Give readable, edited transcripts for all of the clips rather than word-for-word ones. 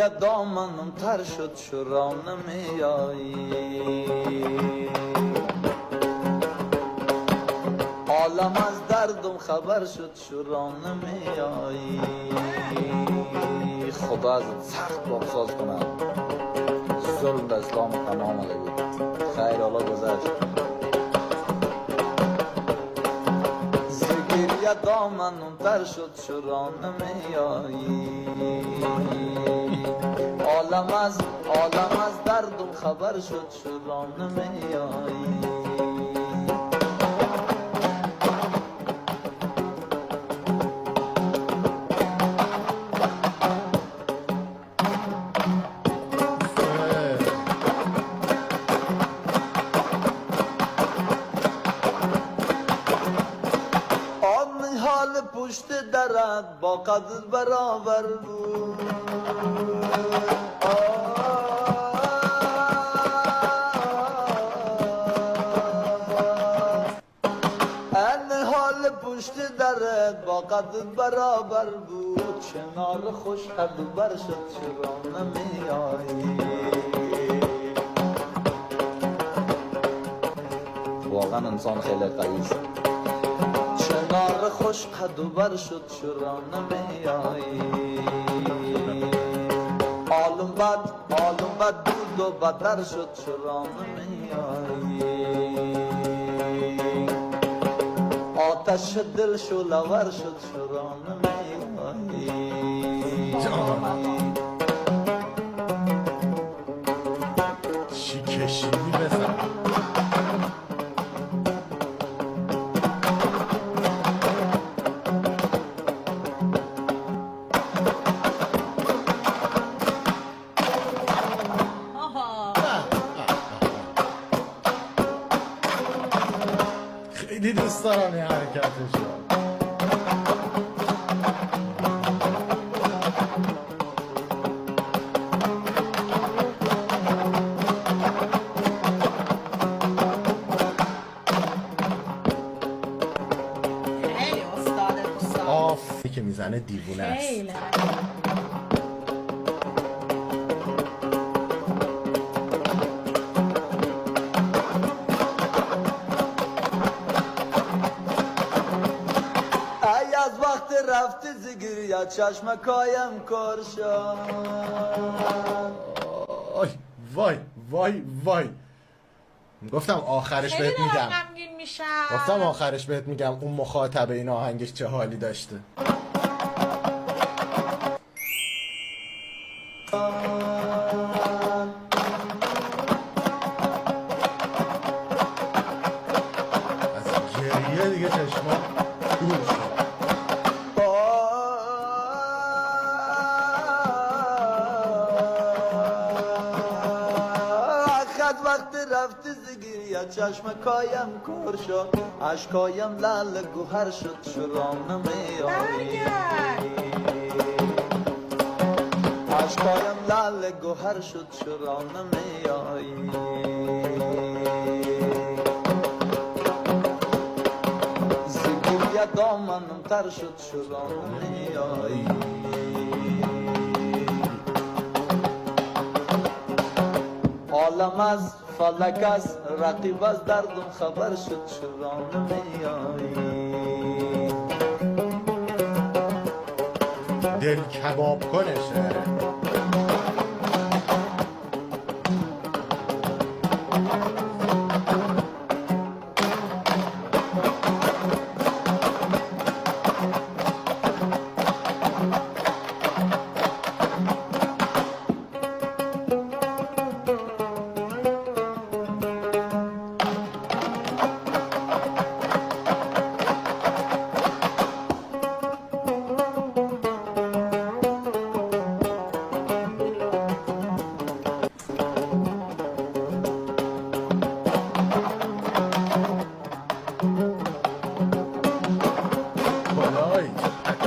زگیر دامنم تر شد چرا نمیایی عالم از دردم خبر شد چرا نمیایی خدا ازت سخت بغضاز کنم ظلم به اسلام تمام علیه بود خیر حالا گذشت زگیر دامنم تر شد چرا نمیایی عالم از دردم خبر شد چرا نمیایی حال پشت درد با قدر برابر بود این حال پشت درد با قدر برابر بود کنار خوش قد بر شد چرا نمیایی واقعا انسان خیلی قوی است کنار خوش قد و بر شد چرا نمیایی عالم بد بود و بدتر شد چرا نمیایی آتش دل شعله‌ور شد چرا نمیایی چی کشیدی بزن خیلی دوست دارم این حرکتشو خیلی استاد دوستان آفی که میزنه دیوونه است خیلی از وقت رفت زگیر یا چشمکایم کار شد وای وای وای گفتم آخرش بهت خیلی میگم دارم غمگین میشم گفتم آخرش بهت میگم اون مخاطب این آهنگش چه حالی داشته از گریه دیگه چشما دور شد وقت رفت زگیر یا چشمکایم کار شد عشقایم لعل گوهر شد چرا نمیایی عشقایم لعل گوهر شد چرا نمیایی زگیر یا دامنم تر شد چرا نمیایی عالم از فلک از رقیب از دردم خبر شد چرا نمیایی دل کباب کنشه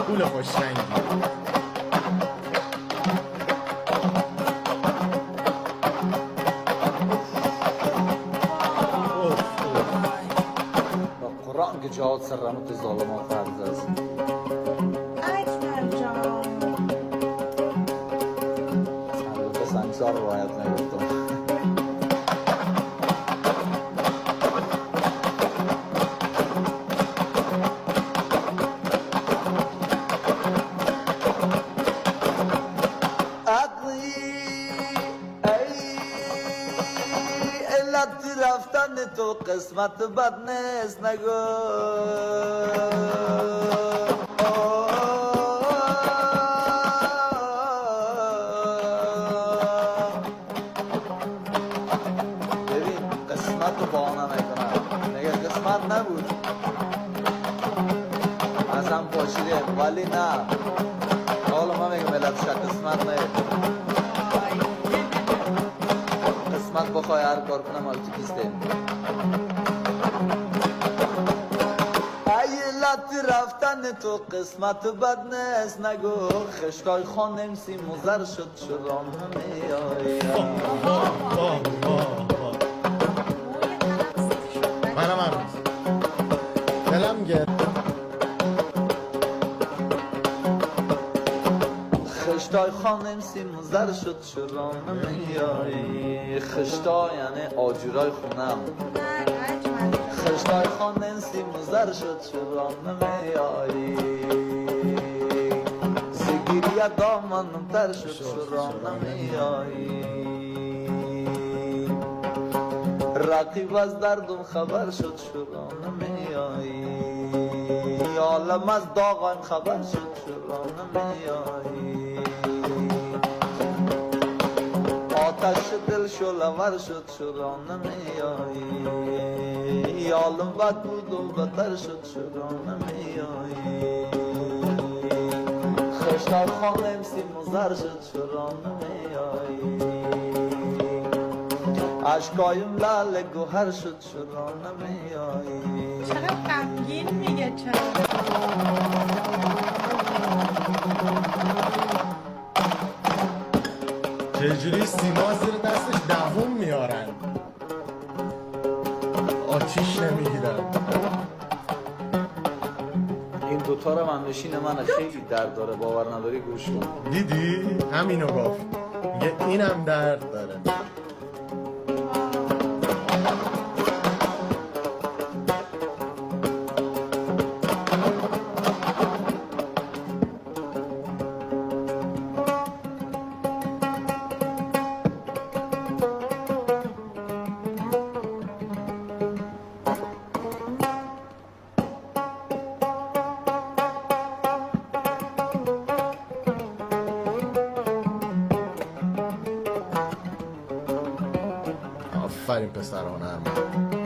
پول خوشرنگی قرآن که جهاد سر رحمت ظالمان فرض است. اکبر جان روایت نگفتم. علت رفتن تو قسمت بد نیست نگو ببین قسمت رو بانه نکنم نگه قسمت نبود اصلا پاشیده ولی نه حالا ما میگم علتش قسمت نیست قسمت بخوای هر کار کنم حال تو کسته علت رفتن تو قسمت بد نیست نگو خشکای خانم سی مزر شد شرام همه آیم منم هم دلم گرد خشتای خانم سی مزر شد شرام میایی خشتا یعنی آجورای خونم خشتای خانم سی مزر شد شرام میایی زگیری دامنم تر شد شرام میایی رقیب از دردم خبر شد شرام میایی عالم از داغم خبر شد شرام میایی آتش دل شلور شد شرام میایی عالم بد بود و بدتر شد شرام میایی خشتار خانم سی مزر شد شرام میایی عشقایم لال گوهر شد شرام میایی چقدر غمگین میگه چرا چجوری سیما زیر دستش دووم میارن آتیش نمیگیرن این دوتا رو من نشین من خیلی درد داره باور نداری گوش کن دیدی؟ همینو گفت میگه اینم درد داره آفرین پسر هنرمند